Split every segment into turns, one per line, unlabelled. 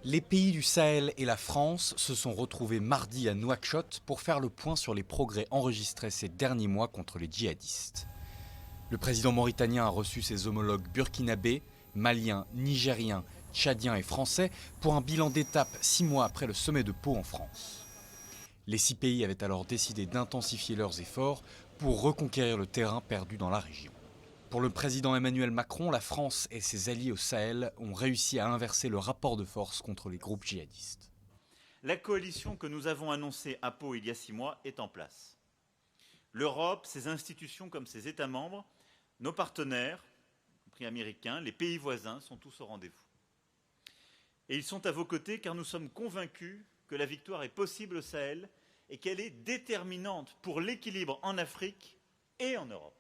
Les pays du Sahel et la France se sont retrouvés mardi à Nouakchott pour faire le point sur les progrès enregistrés ces derniers mois contre les djihadistes. Le président mauritanien a reçu ses homologues burkinabés, maliens, nigériens, tchadiens et français pour un bilan d'étape 6 mois après le sommet de Pau en France. Les 6 pays avaient alors décidé d'intensifier leurs efforts pour reconquérir le terrain perdu dans la région. Pour le président Emmanuel Macron, la France et ses alliés au Sahel ont réussi à inverser le rapport de force contre les groupes djihadistes.
La coalition que nous avons annoncée à Pau il y a 6 mois est en place. L'Europe, ses institutions comme ses États membres, nos partenaires, y compris américains, les pays voisins, sont tous au rendez-vous. Et ils sont à vos côtés car nous sommes convaincus que la victoire est possible au Sahel et qu'elle est déterminante pour l'équilibre en Afrique et en Europe.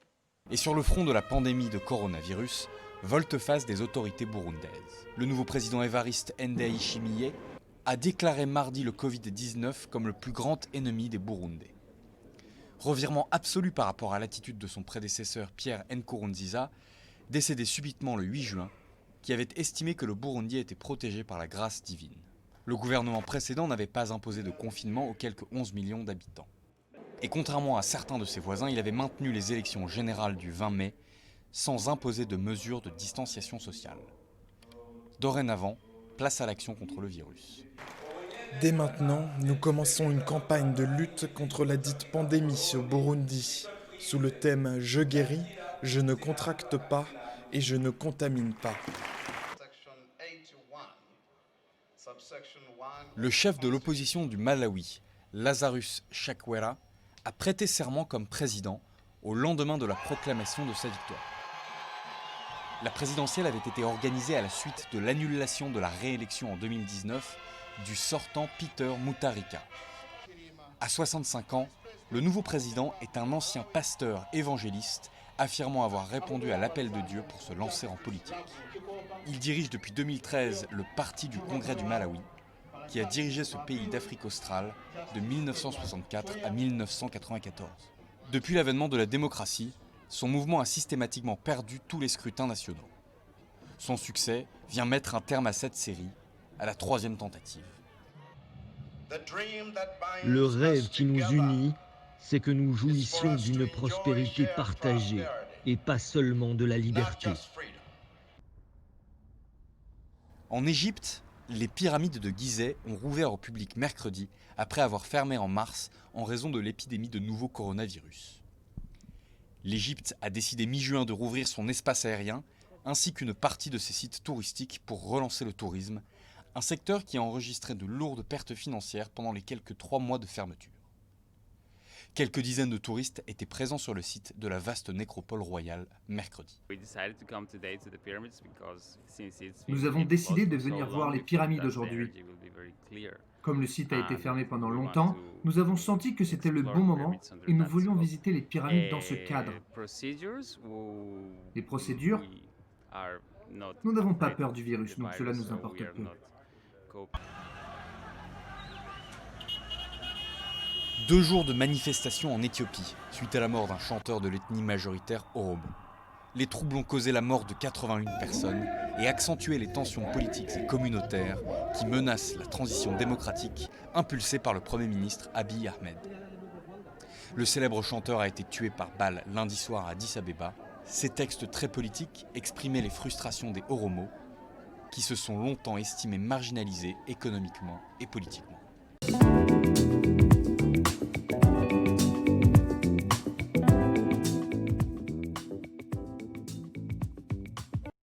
Et sur le front de la pandémie de coronavirus, volte-face des autorités burundaises. Le nouveau président Evariste Ndayishimiye a déclaré mardi le Covid-19 comme le plus grand ennemi des Burundais. Revirement absolu par rapport à l'attitude de son prédécesseur Pierre Nkurunziza, décédé subitement le 8 juin, qui avait estimé que le Burundi était protégé par la grâce divine. Le gouvernement précédent n'avait pas imposé de confinement aux quelques 11 millions d'habitants. Et contrairement à certains de ses voisins, il avait maintenu les élections générales du 20 mai sans imposer de mesures de distanciation sociale. Dorénavant, place à l'action contre le virus.
Dès maintenant, nous commençons une campagne de lutte contre la dite pandémie au Burundi, sous le thème « Je guéris, je ne contracte pas et je ne contamine pas ».
Le chef de l'opposition du Malawi, Lazarus Chakwera, a prêté serment comme président au lendemain de la proclamation de sa victoire. La présidentielle avait été organisée à la suite de l'annulation de la réélection en 2019 du sortant Peter Mutharika. À 65 ans, le nouveau président est un ancien pasteur évangéliste affirmant avoir répondu à l'appel de Dieu pour se lancer en politique. Il dirige depuis 2013 le Parti du Congrès du Malawi, qui a dirigé ce pays d'Afrique australe de 1964 à 1994. Depuis l'avènement de la démocratie, son mouvement a systématiquement perdu tous les scrutins nationaux. Son succès vient mettre un terme à cette série, à la 3e tentative.
Le rêve qui nous unit, c'est que nous jouissions d'une prospérité partagée et pas seulement de la liberté.
En Égypte, les pyramides de Gizeh ont rouvert au public mercredi après avoir fermé en mars en raison de l'épidémie de nouveau coronavirus. L'Égypte a décidé mi-juin de rouvrir son espace aérien ainsi qu'une partie de ses sites touristiques pour relancer le tourisme, un secteur qui a enregistré de lourdes pertes financières pendant les quelques 3 mois de fermeture. Quelques dizaines de touristes étaient présents sur le site de la vaste nécropole royale mercredi.
Nous avons décidé de venir voir les pyramides aujourd'hui. Comme le site a été fermé pendant longtemps, nous avons senti que c'était le bon moment et nous voulions visiter les pyramides dans ce cadre. Les procédures, nous n'avons pas peur du virus, donc cela nous importe peu.
2 jours de manifestations en Éthiopie, suite à la mort d'un chanteur de l'ethnie majoritaire Oromo. Les troubles ont causé la mort de 81 personnes et accentué les tensions politiques et communautaires qui menacent la transition démocratique impulsée par le Premier ministre Abiy Ahmed. Le célèbre chanteur a été tué par balle lundi soir à Addis Abeba. Ses textes très politiques exprimaient les frustrations des Oromo, qui se sont longtemps estimés marginalisés économiquement et politiquement.